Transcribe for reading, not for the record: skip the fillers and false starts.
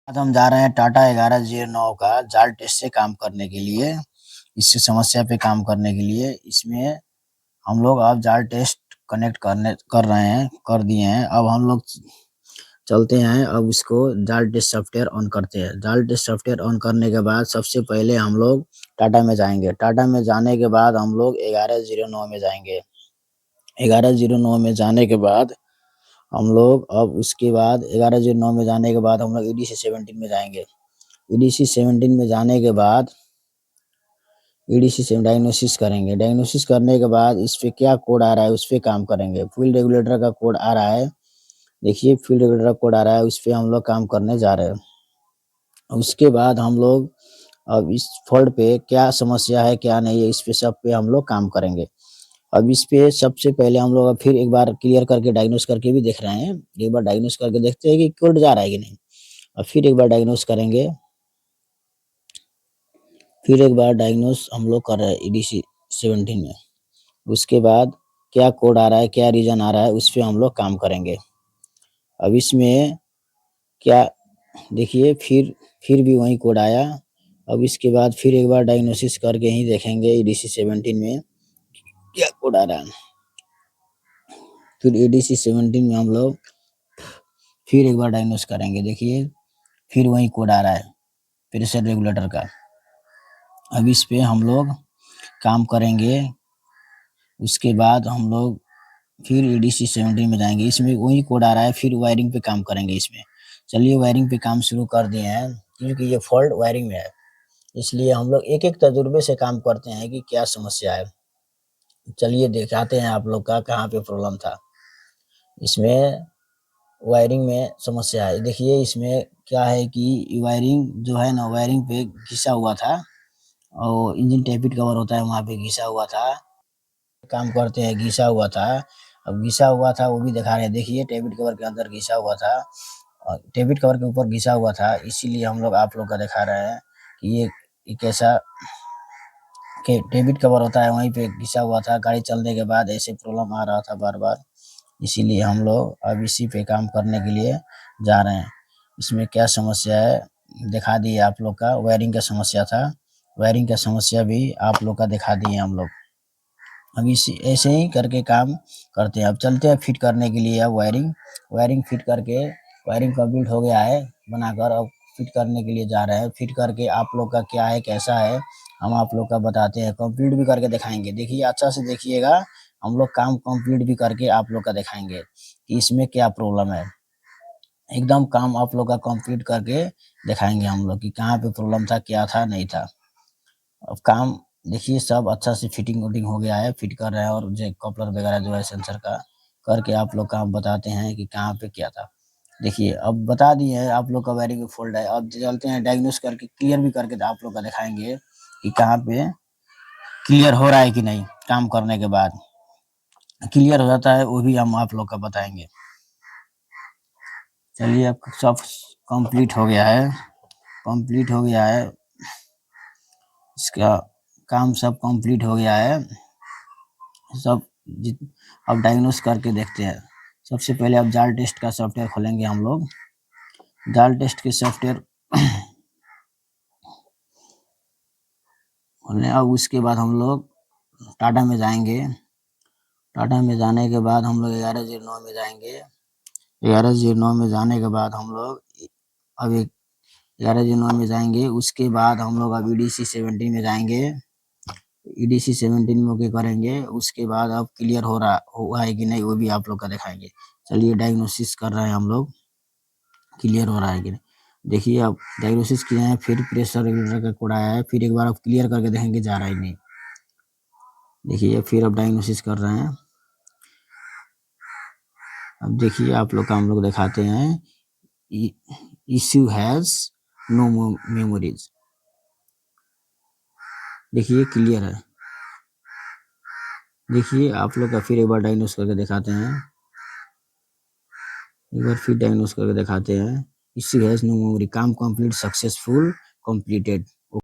आज हम जा रहे हैं टाटा 1109 का जाल टेस्ट से काम करने के लिए, इस समस्या पे काम करने के लिए। इसमें हम लोग अब जाल टेस्ट कनेक्ट कर रहे हैं, कर दिए हैं। अब हम लोग चलते हैं, अब इसको जाल टेस्ट सॉफ्टवेयर ऑन करते हैं। जाल टेस्ट सॉफ्टवेयर ऑन करने के बाद सबसे पहले हम लोग टाटा में जाएँगे। टाटा में जाने के बाद हम लोग 1109 में जाएँगे। 1109 में जाने के बाद हम लोग अब उसके बाद 1109 में जाने के बाद हम लोग ईडीसी 17 में जाएँगे। ईडीसी 17 में जाने के बाद ईडीसी से डायग्नोसिस करेंगे। डायग्नोसिस करने के बाद इस पे क्या कोड आ रहा है उस पे काम करेंगे। फील्ड रेगुलेटर का कोड आ रहा है, देखिए फील्ड रेगुलेटर का कोड आ रहा है, उस पे हम लोग काम करने जा रहे हैं। उसके बाद हम लोग अब इस फॉल्ट पे क्या समस्या है क्या नहीं है, इस पे सब पे हम लोग काम करेंगे। अब इस पे सबसे पहले हम लोग अब फिर एक बार क्लियर करके डायग्नोस करके भी देख रहे हैं। एक बार डायग्नोस करके देखते हैं कि कोड जा रहा है कि नहीं। अब फिर एक बार डायग्नोस करेंगे। फिर एक बार डायग्नोस हम लोग कर रहे हैं ईडीसी 17 में। उसके बाद क्या कोड आ रहा है, क्या रीज़न आ रहा है, उस पे हम लोग काम करेंगे। अब इसमें क्या देखिए फिर भी वही कोड आया। अब इसके बाद फिर एक बार डायग्नोसिस करके ही देखेंगे ईडीसी 17 में क्या कोड आ रहा है। फिर ईडीसी 17 में हम लोग फिर एक बार डायग्नोस करेंगे। देखिए फिर वही कोड आ रहा है प्रेशर रेगुलेटर का। अब इस पे हम लोग काम करेंगे। उसके बाद हम लोग फिर ईडीसी 17 में जाएँगे। इसमें वही कोड आ रहा है, फिर वायरिंग पे काम करेंगे इसमें। चलिए वायरिंग पे काम शुरू कर दिए हैं, क्योंकि ये फॉल्ट वायरिंग में है। इसलिए हम लोग एक-एक तजुर्बे से काम करते हैं कि क्या समस्या है। चलिए दिखाते हैं आप लोग का कहाँ पे प्रॉब्लम था। इसमें वायरिंग में समस्या है। देखिए इसमें क्या है कि वायरिंग जो है ना, वायरिंग पे घिसा हुआ था और इंजन टैबिट कवर होता है वहाँ पे घिसा हुआ था। काम करते हैं घिसा हुआ था। अब घिसा हुआ था वो भी दिखा रहे हैं। देखिए टैबिट कवर के अंदर घिसा हुआ था और टैबिट कवर के ऊपर घिसा हुआ था। इसीलिए हम लोग आप लोग का दिखा रहे हैं कि ये कैसा के टैबिट कवर होता है वहीं पे घिसा हुआ था। गाड़ी चलने के बाद ऐसे प्रॉब्लम आ रहा था बार-बार। इसीलिए हम लोग अब इसी पे काम करने के लिए जा रहे हैं। इसमें क्या समस्या है दिखा दिए आप लोग का। वायरिंग का समस्या था, वायरिंग का समस्या भी आप लोग का दिखा दिए हम लोग। हम इसी ऐसे ही करके काम करते हैं। अब चलते हैं फिट करने के लिए। अब वायरिंग फिट करके वायरिंग कंप्लीट हो गया है बनाकर, अब फिट करने के लिए जा रहे हैं। फिट करके आप लोग का क्या है कैसा है हम आप लोग का बताते हैं, कंप्लीट भी करके दिखाएँगे। देखिए अच्छा से देखिएगा, हम लोग काम कंप्लीट भी करके आप लोग का दिखाएँगे कि इसमें क्या प्रॉब्लम है। एकदम काम आप लोग का कंप्लीट करके दिखाएँगे हम लोग कि कहाँ पे प्रॉब्लम था, क्या था, नहीं था। अब काम देखिए सब अच्छा से फिटिंग-विटिंग हो गया है, फिट कर रहे हैं और जो कपलर वगैरह जो है सेंसर का करके आप लोग का हम बताते हैं कि कहाँ पे क्या था। देखिए अब बता दिए हैं आप लोग का वायरिंग में फ़ॉल्ट है। अब चलते हैं डायग्नोस करके क्लियर भी करके आप लोग का दिखाएँगे कि कहाँ पे क्लियर हो रहा है कि नहीं काम करने के बाद। क्लियर हो जाता है वो भी हम आप लोग का बताएँगे। चलिए अब सब कंप्लीट हो गया है, कंप्लीट हो गया है। इसका काम सब कंप्लीट हो गया है। सब जित अब डायग्नोस करके देखते हैं। सबसे पहले अब जाल टेस्ट का सॉफ्टवेयर खोलेंगे हम लोग। जाल टेस्ट के सॉफ्टवेयर खोलने अब उसके बाद हम लोग टाटा में जाएँगे। टाटा में जाने के बाद हम लोग 1109 में जाएँगे। 1109 में जाने के बाद हम लोग अब एक 1109 में जाएँगे। उसके बाद हम लोग अब ईडीसी 17 में जाएँगे। ईडीसी 17 में ओके करेंगे। उसके बाद अब क्लियर हुआ है कि नहीं वो भी आप लोग का दिखाएँगे। चलिए डायग्नोसिस कर रहे हैं हम लोग, क्लियर हो रहा है कि नहीं। देखिए अब डायग्नोसिस किए हैं, फिर प्रेशर रेगुलेटर का कोड आया है, फिर एक बार अब क्लियर करके देखेंगे जा रहा है कि नहीं। देखिए फिर अब डायग्नोसिस कर रहे हैं। अब देखिए आप लोग का हम लोग दिखाते हैं। इ इश्यू हैज़ नो मेमोरीज़। देखिए क्लियर है। देखिए आप लोग का फिर एक बार डायग्नोस करके दिखाते हैं। एक बार फिर डायग्नोस करके दिखाते हैं। इश्यू हैज़ नो मेमोरी, काम कंप्लीट सक्सेसफुल कंप्लीटेड।